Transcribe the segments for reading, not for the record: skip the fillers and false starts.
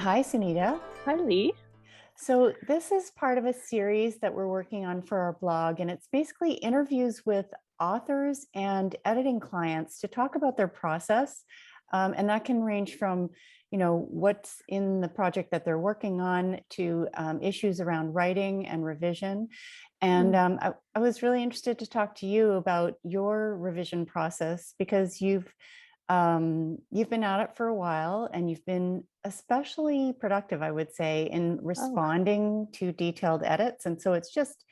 Hi, Sunita. Hi, Lee. So, this is part of a series that we're working on for our blog, and it's basically interviews with authors and editing clients to talk about their process. And that can range from, what's in the project that they're working on to issues around writing and revision. And Mm. I was really interested to talk to you about your revision process because you've been at it for a while and you've been especially productive, I would say, in Oh, responding to detailed edits. And so it's just,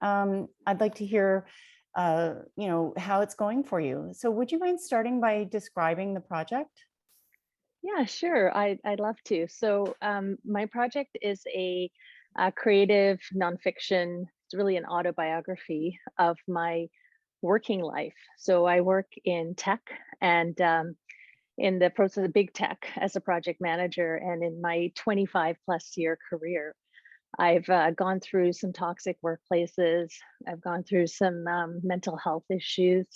I'd like to hear, how it's going for you. So would you mind starting by describing the project? yeah, sure. I'd love to. So, my project is a creative nonfiction. It's really an autobiography of my working life. So, I work in tech and in the process of big tech as a project manager. And in my 25 plus year career, I've gone through some toxic workplaces. I've gone through some mental health issues,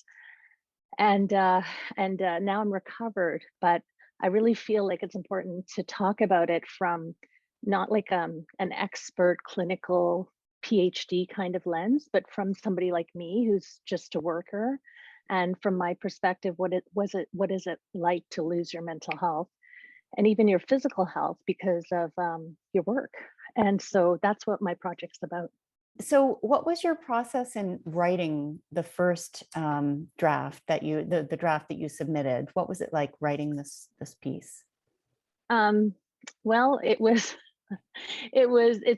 and now I'm recovered, but I really feel like it's important to talk about it from not like an expert clinical PhD kind of lens, but from somebody like me who's just a worker, and from my perspective, what is it like to lose your mental health and even your physical health because of your work. And so that's what my project's about. So what was your process in writing the first draft that the draft that you submitted? What was it like writing this piece? um, well, it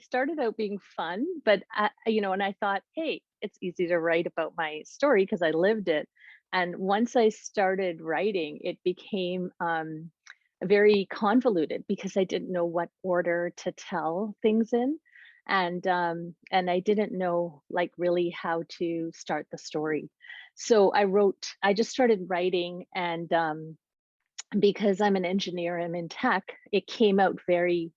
started out being fun, but and I thought, hey, it's easy to write about my story because I lived it. And once I started writing, it became very convoluted because I didn't know what order to tell things in, and I didn't know like really how to start the story. So I just started writing, and because I'm an engineer, I'm in tech, it came out very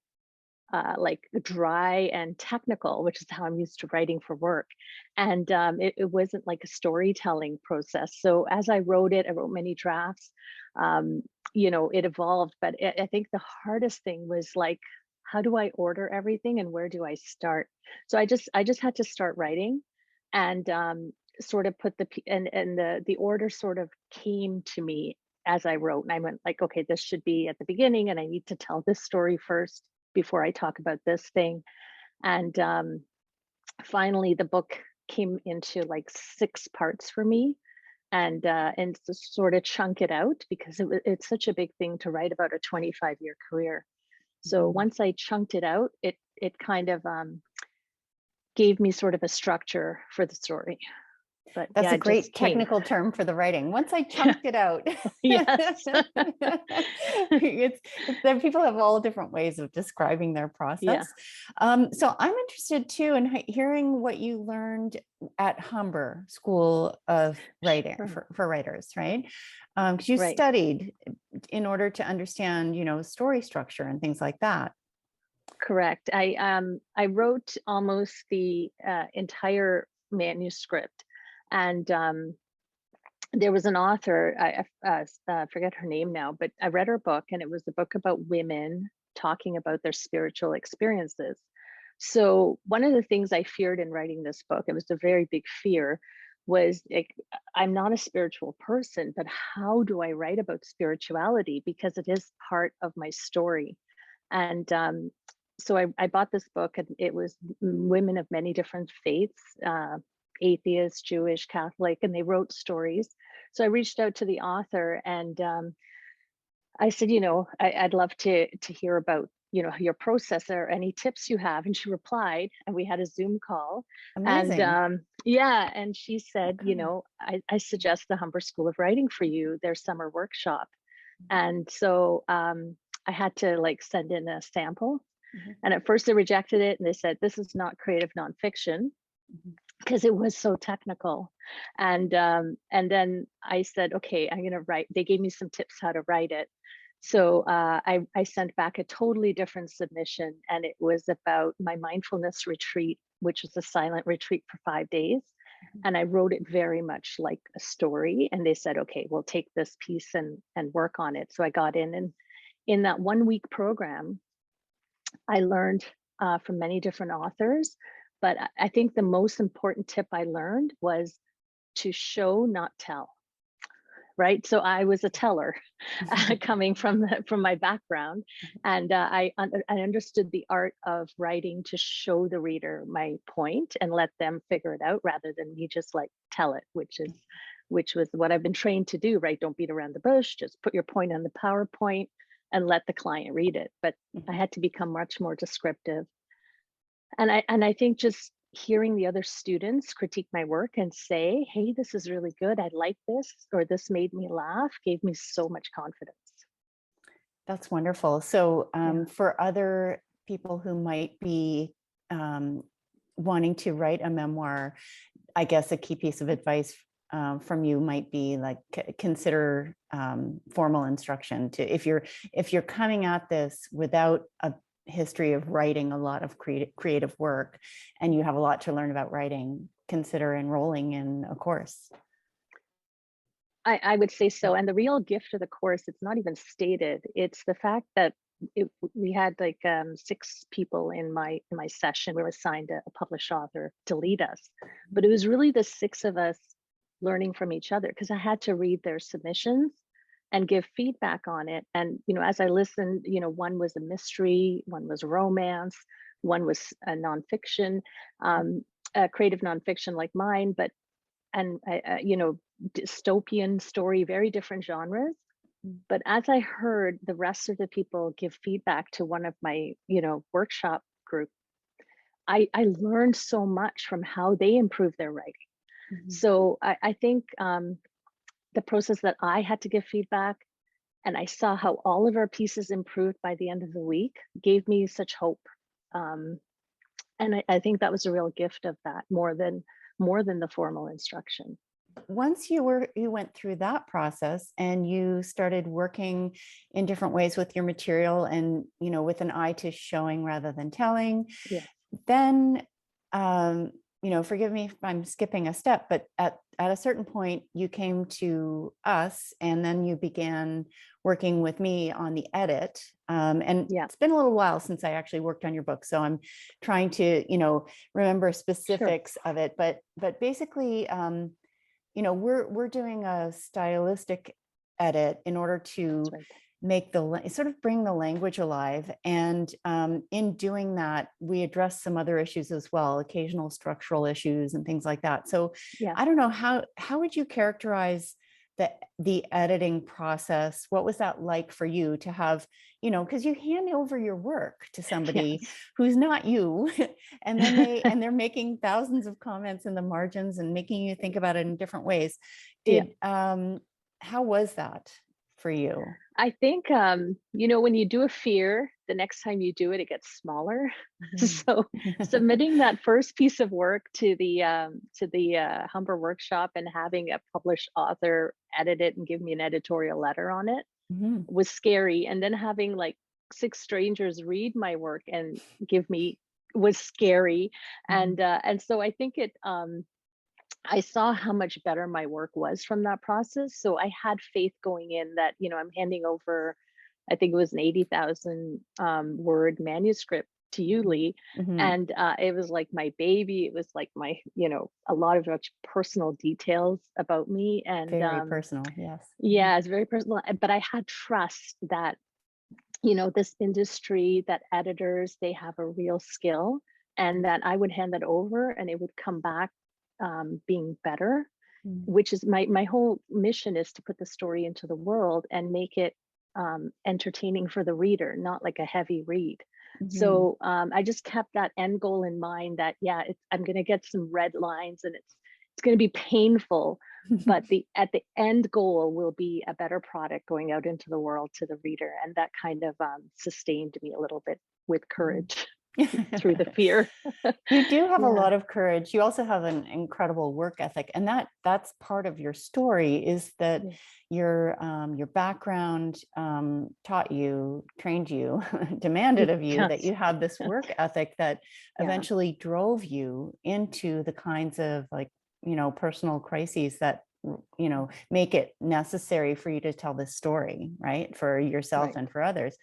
like dry and technical, which is how I'm used to writing for work. And it wasn't like a storytelling process. So as I wrote it, I wrote many drafts. Um, it evolved, but I think the hardest thing was like, how do I order everything and where do I start? So I just had to start writing, and sort of put the order sort of came to me as I wrote. And I went like, okay, this should be at the beginning, and I need to tell this story first before I talk about this thing. And finally, the book came into like 6 parts for me, and to sort of chunk it out because it's such a big thing to write about a 25-year career. So Mhm. once I chunked it out, it kind of gave me sort of a structure for the story. But That's yeah, a it just great came. technical term for the writing. Once I chunked it out. Yes. That people have all different ways of describing their Yeah. process. So I'm interested too in hearing what you learned at Humber School of Writing Sure. for writers, right? Because you Right. studied in order to understand, story structure and things like that. Correct. I wrote almost the entire manuscript, and there was an author, forget her name now, but I read her book, and it was a book about women talking about their spiritual experiences. So one of the things I feared in writing this book, it was a very big fear, was like, I'm not a spiritual person, but how do I write about spirituality? Because it is part of my story. And so I bought this book, and it was women of many different faiths, atheist, Jewish, Catholic, and they wrote stories. So I reached out to the author, and I said, I'd love to hear about your process or any tips you have. And she replied, and we had a Zoom call, and Amazing. yeah, and she said, Okay. I suggest the Humber School of Writing for you, their summer workshop. And so I had to like send in a sample, Mhm, and at first they rejected it, and they said, this is not creative nonfiction mhm, because it was so technical. And then I said, okay, I'm going to write. They gave me some tips how to write it. So I sent back a totally different submission, and it was about my mindfulness retreat, which was a silent retreat for 5 days. mhm. And I wrote it very much like a story. And they said, okay, we'll take this piece and work on it. So I got in, and in that 1 week program, I learned from many different authors, but I think the most important tip I learned was to show, not tell. Right, so I was a teller, coming from my background, and I understood the art of writing to show the reader my point and let them figure it out rather than me just like tell it, which was what I've been trained to do. Right, don't beat around the bush, just put your point on the PowerPoint and let the client read it. But I had to become much more descriptive, and I think just hearing the other students critique my work and say, "Hey, this is really good. I like this," or "This made me laugh," gave me so much confidence. That's wonderful. So Yeah. for other people who might be um, wanting to write a memoir, I guess a key piece of advice from you might be like consider formal instruction to if you're coming at this without a history of writing a lot of creative work and you have a lot to learn about writing, consider enrolling in a course. I would say so. And the real gift of the course, it's not even stated. It's the fact that we had like 6 people in my session. We were assigned a published author to lead us, but it was really the 6 of us learning from each other because I had to read their submissions and give feedback on it. And as I listened, one was a mystery, one was romance, one was a nonfiction, a creative nonfiction like mine, but and dystopian story, very different genres. But as I heard the rest of the people give feedback to one of my, workshop group, I learned so much from how they improve their writing. Mhm. So I think the process that I had to give feedback and I saw how all of our pieces improved by the end of the week gave me such hope. Um, and I think that was a real gift of that more than the formal instruction. Once you went through that process and you started working in different ways with your material and with an eye to showing rather than telling, Yeah. then forgive me if I'm skipping a step, but at a certain point you came to us and then you began working with me on the edit. And Yeah. it's been a little while since I actually worked on your book, so I'm trying to remember Sure. specifics of it, but basically we're doing a stylistic edit in order That's to right. make sort of bring the language alive. And in doing that, we address some other issues as well, occasional structural issues and things like that. So Yeah. I don't know, how would you characterize the editing process? What was that like for you to have, because you hand over your work to somebody Yes. who's not you, and then they're making thousands of comments in the margins and making you think about it in different ways. Yeah. Did how was that for you? I think when you do a fear, the next time you do it, it gets smaller. Mhm. So submitting that first piece of work to the Humber workshop and having a published author edit it and give me an editorial letter on it Mhm. was scary. And then having like 6 strangers read my work and give me was scary. Mhm. And so I think I saw how much better my work was from that process. So I had faith going in that, I'm handing over, I think it was an 80,000 word manuscript to you, Mhm. Lee. Mhm. And it was like my baby. It was like my, a lot of much personal details about me. And Very personal, yes. Mhm. yeah, it's very personal. But I had trust that, this industry, that editors, they have a real skill and that I would hand that over and it would come back being better, Mhm. which is my whole mission is to put the story into the world and make it entertaining for the reader, not like a heavy read. Mhm. So I just kept that end goal in mind that yeah, I'm going to get some red lines and it's going to be painful, but the at the end goal will be a better product going out into the world to the reader, and that kind of sustained me a little bit with Mhm. courage through the fear. You do have a Yeah. lot of courage. You also have an incredible work ethic, and that's part of your story, is that Yeah. your background taught you, trained you, demanded of you that Yes. you have this work ethic that Yeah. eventually drove you into the kinds of like, personal crises that make it necessary for you to tell this story, right? For yourself Right. and for others.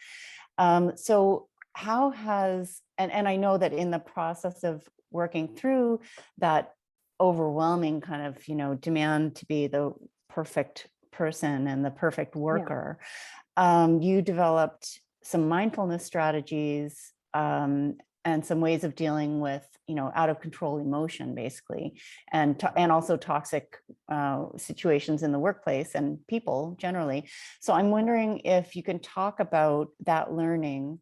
So how has, and I know that in the process of working through that overwhelming kind of, demand to be the perfect person and the perfect Yeah. worker, you developed some mindfulness strategies, and some ways of dealing with, out of control emotion, basically, and also toxic situations in the workplace and people generally. So I'm wondering if you can talk about that learning,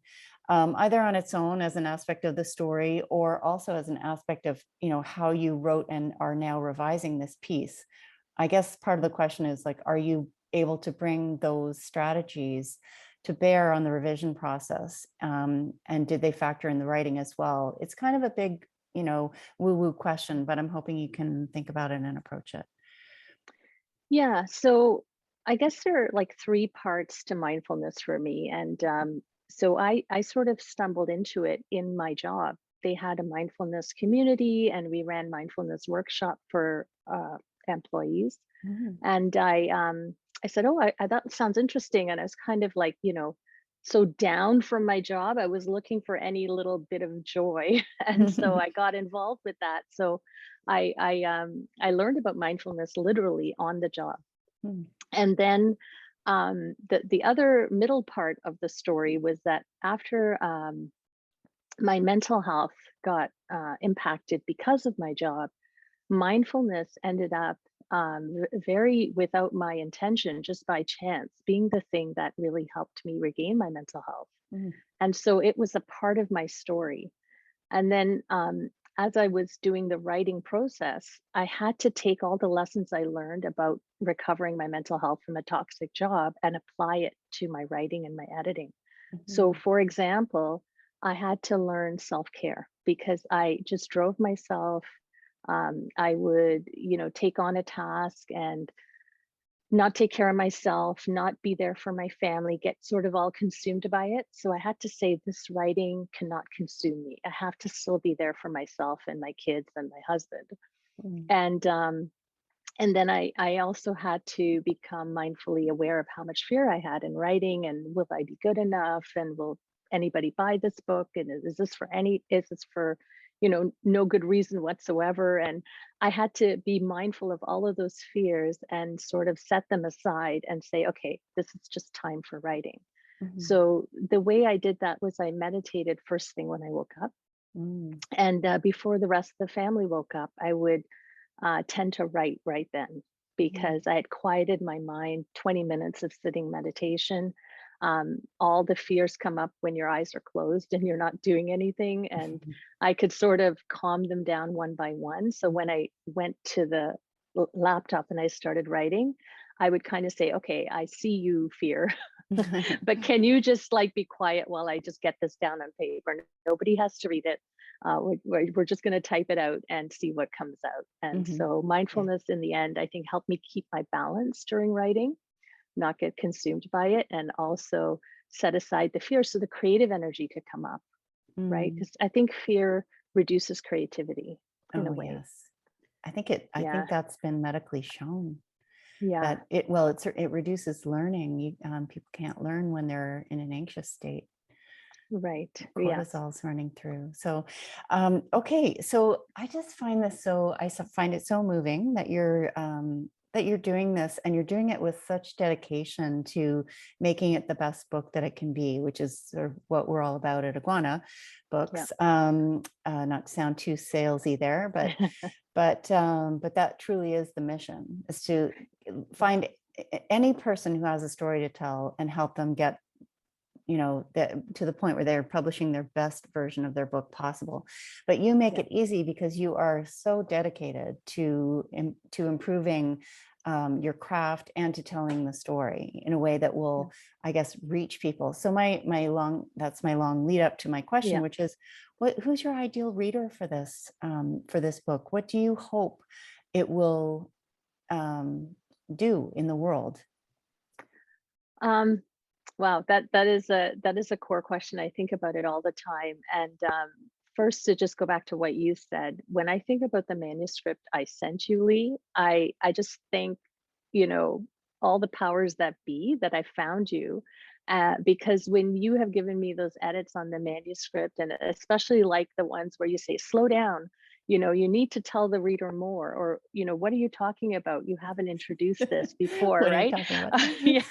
either on its own as an aspect of the story, or also as an aspect of, how you wrote and are now revising this piece. I guess part of the question is like, are you able to bring those strategies to bear on the revision process? And did they factor in the writing as well? It's kind of a big, woo-woo question, but I'm hoping you can think about it and approach it. Yeah. So I guess there are like three parts to mindfulness for me. And so I sort of stumbled into it in my job. They had a mindfulness community and we ran mindfulness workshop for employees. Mhm. And I said, "Oh, that sounds interesting." And I was kind of like, so down from my job. I was looking for any little bit of joy, and so I got involved with that. So I learned about mindfulness literally on the job. Mm. And then the other middle part of the story was that after my mental health got impacted because of my job, mindfulness ended up very without my intention, just by chance, being the thing that really helped me regain my mental health. Mm. And so it was a part of my story. And then as I was doing the writing process, I had to take all the lessons I learned about recovering my mental health from a toxic job and apply it to my writing and my editing. So, Mhm. for example, I had to learn self care because I just drove myself. I would, take on a task and not take care of myself, not be there for my family, get sort of all consumed by it. So I had to say, this writing cannot consume me. I have to still be there for myself and my kids and my husband. Mm. And and then I also had to become mindfully aware of how much fear I had in writing, and will I be good enough, and will anybody buy this book, and is this for no good reason whatsoever. And I had to be mindful of all of those fears and sort of set them aside and say, okay, this is just time for writing. Mhm. So the way I did that was I meditated first thing when I woke up, Mm. and before the rest of the family woke up, I would tend to write right then, Mhm. because I had quieted my mind. 20 minutes of sitting meditation. All the fears come up when your eyes are closed and you're not doing anything. And I could sort of calm them down one by one. So when I went to the laptop and I started writing, I would kind of say, okay, I see you, fear, but can you just like be quiet while I just get this down on paper? Nobody has to read it. We're just going to type it out and see what comes out. And Mhm. so Yeah. mindfulness in the end, I think, helped me keep my balance during writing, not get consumed by it, and also set aside the fear so the creative energy could come up, right? Mm. Because I think fear reduces creativity in a Oh, way. yes. I Yeah. think that's been medically shown Yeah. that it reduces learning. People can't learn when they're in an anxious state. Right. Yes. Cortisol's running through. So, okay. So I just find find it so moving that you're doing this, and you're doing it with such dedication to making it the best book that it can be, which is sort of what we're all about at Iguana Yeah. Books. Not to sound too salesy there, but that truly is the mission: is to find any person who has a story to tell and help them get, that to the point where they're publishing their best version of their book possible. But you make Yeah. it easy because you are so dedicated to improving your craft and to telling the story in a way that Yeah. will, I guess, reach people. So that's my long lead up to my question, Yeah. which is, who's your ideal reader for this book? What do you hope it will do in the world? Um, Wow, that is a core question. I think about it all the time. And first, to just go back to what you said, when I think about the manuscript I sent you, Lee, I just think, you know, all the powers that be that I found you, because when you have given me those edits on the manuscript, and especially like the ones where you say, slow down, you need to tell the reader more, or, what are you talking about? You haven't introduced this before, What are you right? talking about? Yeah,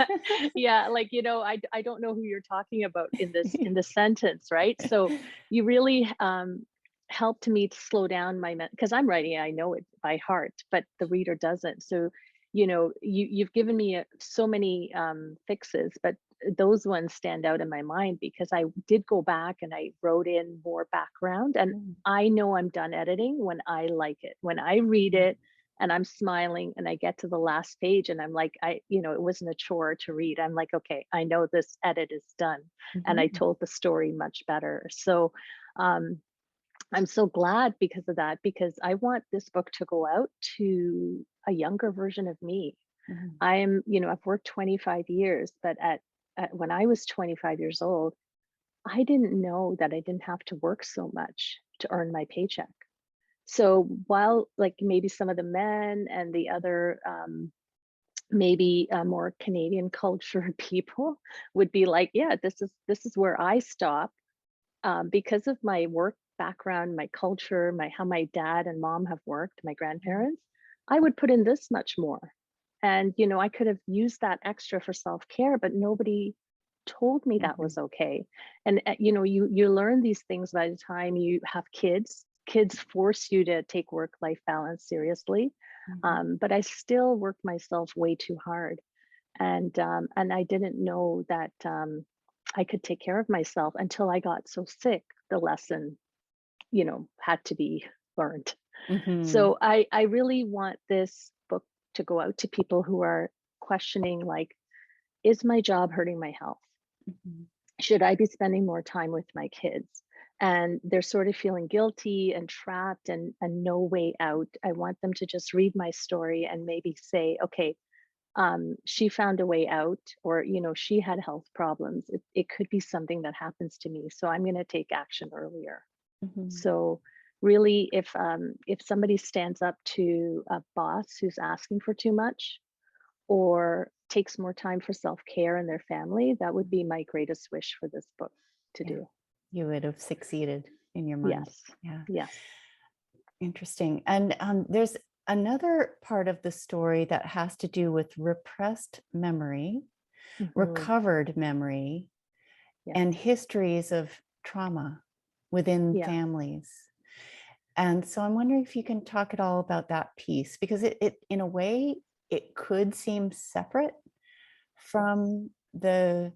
yeah, like, I don't know who you're talking about in this sentence, right? So you really helped me to slow down because I'm writing, I know it by heart, but the reader doesn't. So, you've given me so many fixes, but those ones stand out in my mind because I did go back and I wrote in more background, and Mm, I know I'm done editing when I like it. When I read mm, it and I'm smiling and I get to the last page and I'm like, it wasn't a chore to read. I'm like, okay, I know this edit is done and I mhm, told the story much better. So um, I'm so glad because of that, because I want this book to go out to a younger version of me. mhm, I've worked 25 years, but when I was 25 years old, I didn't know that I didn't have to work so much to earn my paycheck. So while like maybe some of the men and the other maybe more Canadian culture people would be like, yeah, this is where I stop, because of my work background, my culture, my how my dad and mom have worked, my mhm, grandparents, I would put in this much more. And I could have used that extra for self-care, but nobody told me that mhm, was okay. And you learn these things by the time you have kids. Kids force you to take work-life balance seriously. mhm, But I still worked myself way too hard, and I didn't know that I could take care of myself until I got so sick. The lesson, had to be learned. mhm, So I really want this book to go out to people who are questioning, like, is my job hurting my health? mhm. Should I be spending more time with my kids? And they're sort of feeling guilty and trapped and no way out. I want them to just read my story and maybe say, okay, she found a way out, or she had health problems. It could be something that happens to me, so I'm going to take action earlier. Mhm. So really, if somebody stands up to a boss who's asking for too much, or takes more time for self-care in their family, that would be my greatest wish for this book to Yeah, do. you would have succeeded in your mind. Yes, Yeah, yes. interesting. And there's another part of the story that has to do with repressed memory, Hmm. recovered memory, and Yes. histories of trauma within Yeah. families. And so I'm wondering if you can talk at all about that piece, because it in a way, it could seem separate from the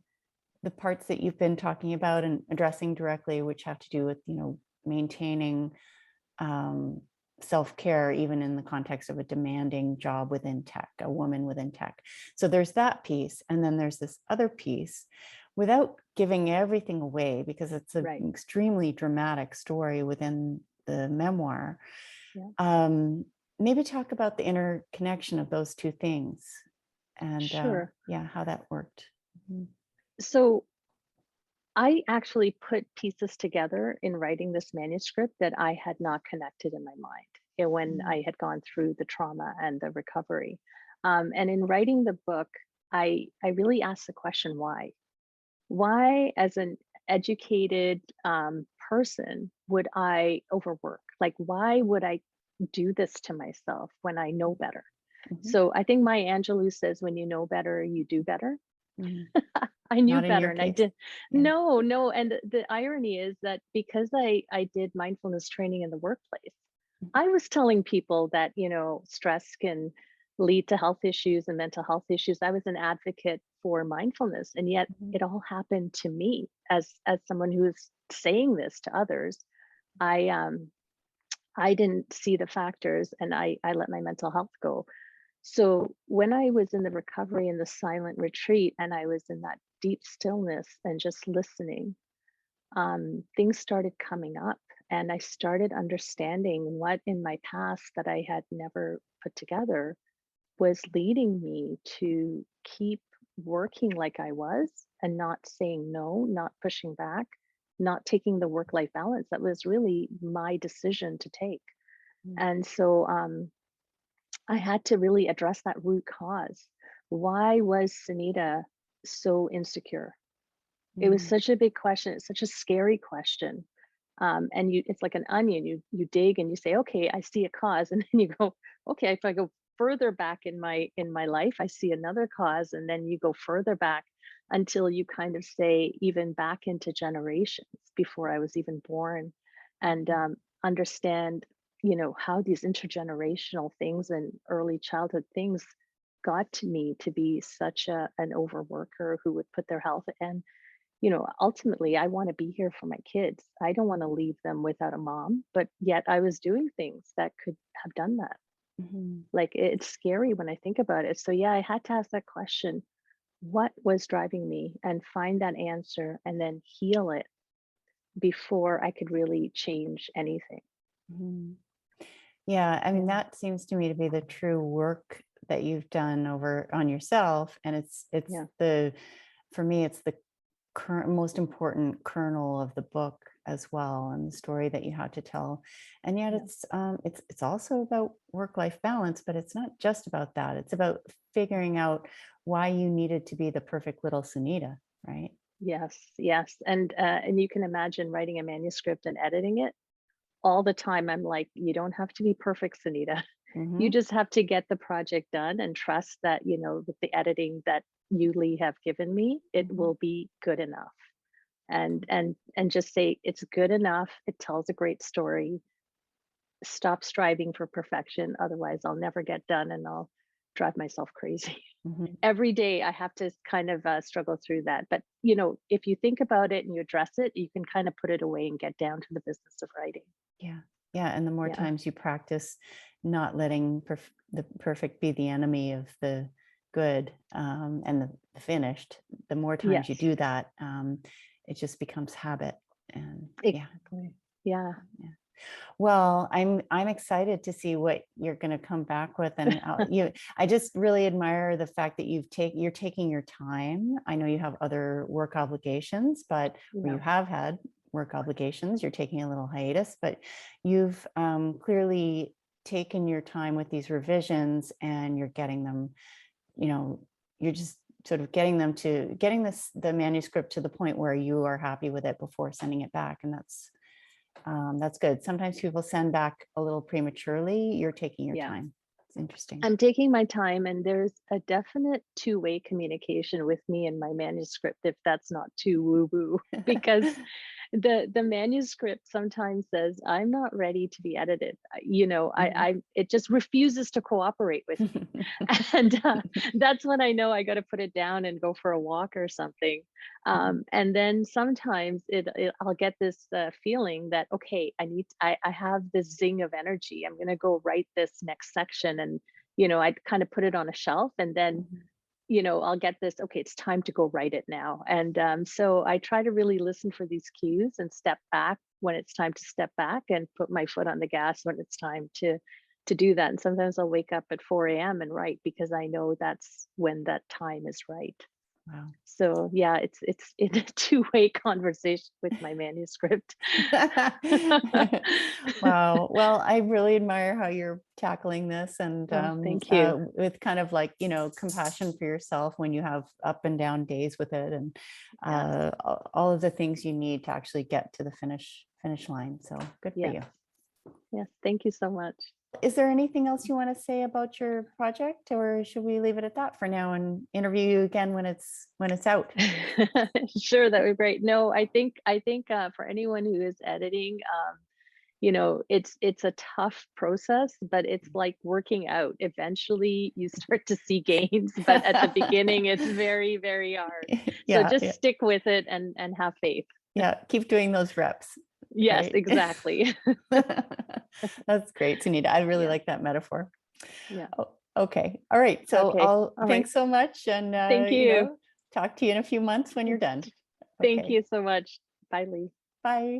parts that you've been talking about and addressing directly, which have to do with, maintaining um, self-care, even in the context of a demanding job within tech, a woman within tech. So there's that piece. And then there's this other piece, without giving everything away, because it's an Right. extremely dramatic story within the memoir. Yeah. Um, Maybe talk about the interconnection of those two things and Sure. yeah, how that worked. Mhm. So I actually put pieces together in writing this manuscript that I had not connected in my mind, when Mhm. I had gone through the trauma and the recovery. And in writing the book, I really asked the question, why? Why, as an educated person, would I overwork? Like, why would I do this to myself when I know better? Mhm. So I think Maya Angelou says, when you know better, you do better. Mhm. I knew Not in better your and I case. did. Yeah. No, no. And the irony is that because I did mindfulness training in the workplace, Mhm. I was telling people that, stress can lead to health issues and mental health issues. I was an advocate for mindfulness, and yet Mhm. it all happened to me as someone who is saying this to others. I didn't see the factors, and I let my mental health go. So when I was in the recovery in the silent retreat and I was in that deep stillness and just listening, things started coming up. And I started understanding what in my past that I had never put together was leading me to keep working like I was and not saying no, not pushing back, not taking the work life balance. That was really my decision to take. Mhm. And so I had to really address that root cause. Why was Sunita so insecure? It was Mm, such a big question. It's such a scary question. And it's like an onion. You dig and you say, okay, I see a cause, and then you go, okay, if I go further back in my life, I see another cause, and then you go further back until you kind of say even back into generations before I was even born, and mhm, understand, how these intergenerational things and early childhood things got to me to be such an overworker who would put their health and ultimately, I want to be here for my kids. I don't want to leave them without a mom, but yet I was doing things that could have done that. mhm, Like it's scary when I think about it. So, yeah, I had to ask that question, what was driving me, and find that answer and then heal it before I could really change anything. mhm. Yeah, I mean, Yeah. that seems to me to be the true work that you've done over on yourself. And it's Yeah. the, for me, it's the current most important kernel of the book as well, and the story that you had to tell. And yet Yeah. it's also about work-life balance, but it's not just about that. It's about figuring out why you needed to be the perfect little Sunita, right? Yes. Yes. And you can imagine writing a manuscript and editing it all the time. I'm like, you don't have to be perfect, Sunita. You Mm-hmm. just have to get the project done and trust that, with the editing that you, Lee, have given me, it Mm-hmm. will be good enough. And just say it's good enough. It tells a great story. Stop striving for perfection. Otherwise, I'll never get done and I'll drive myself crazy. Mm-hmm. Every day I have to kind of struggle through that. But, if you think about it and you address it, you can kind of put it away and get down to the business of writing. Yeah. Yeah. And the more Yeah. times you practice not letting the perfect be the enemy of the good, and the finished, the more times you Yes, do that, it just becomes habit. And yeah. exactly. Yeah. Yeah. Well, I'm excited to see what you're going to come back with, and I just really admire the fact that you're taking your time. I know you have other work obligations, but or Yeah. you have had work obligations. You're taking a little hiatus, but you've clearly taken your time with these revisions, and you're getting them. You know, you're just sort of getting the manuscript to the point where you are happy with it before sending it back, and that's good. Sometimes people send back a little prematurely. You're taking your Yeah. time. It's interesting. I'm taking my time, and there's a definite two-way communication with me and my manuscript, if that's not too woo-woo, because the manuscript sometimes says, "I'm not ready to be edited." Mhm. I it just refuses to cooperate with me, and that's when I know I got to put it down and go for a walk or something. Mhm. And then sometimes I'll get this feeling that, okay, I have this zing of energy. I'm gonna go write this next section, and I'd kind of put it on a shelf, and then, Mhm. I'll get this, okay, it's time to go write it now. And so I try to really listen for these cues and step back when it's time to step back, and put my foot on the gas when it's time to do that. And sometimes I'll wake up at 4 a.m. and write, because I know that's when that time is right. Wow. So yeah, it's in a two-way conversation with my manuscript. Wow. Well, I really admire how you're tackling this, and Oh, thank you. with kind of like, compassion for yourself when you have up and down days with it, and Yes. all of the things you need to actually get to the finish line. So good for Yes. you. Yes. Thank you so much. Is there anything else you want to say about your project, or should we leave it at that for now and interview you again when it's out? Sure, that would be great. No, I think for anyone who is editing, it's a tough process, but it's like working out. Eventually, you start to see gains, but at the beginning, it's very, very hard. So Yeah, just yeah, stick with it and have faith. yeah. Keep doing those reps, Yes, right? exactly. That's great, Sunita. I really Yeah, like that metaphor. yeah. Oh, okay. All right. So Okay. All right. thanks so much. And, Thank you. talk to you in a few months when you're done. Thank Okay. you so much. Bye, Lee. Bye.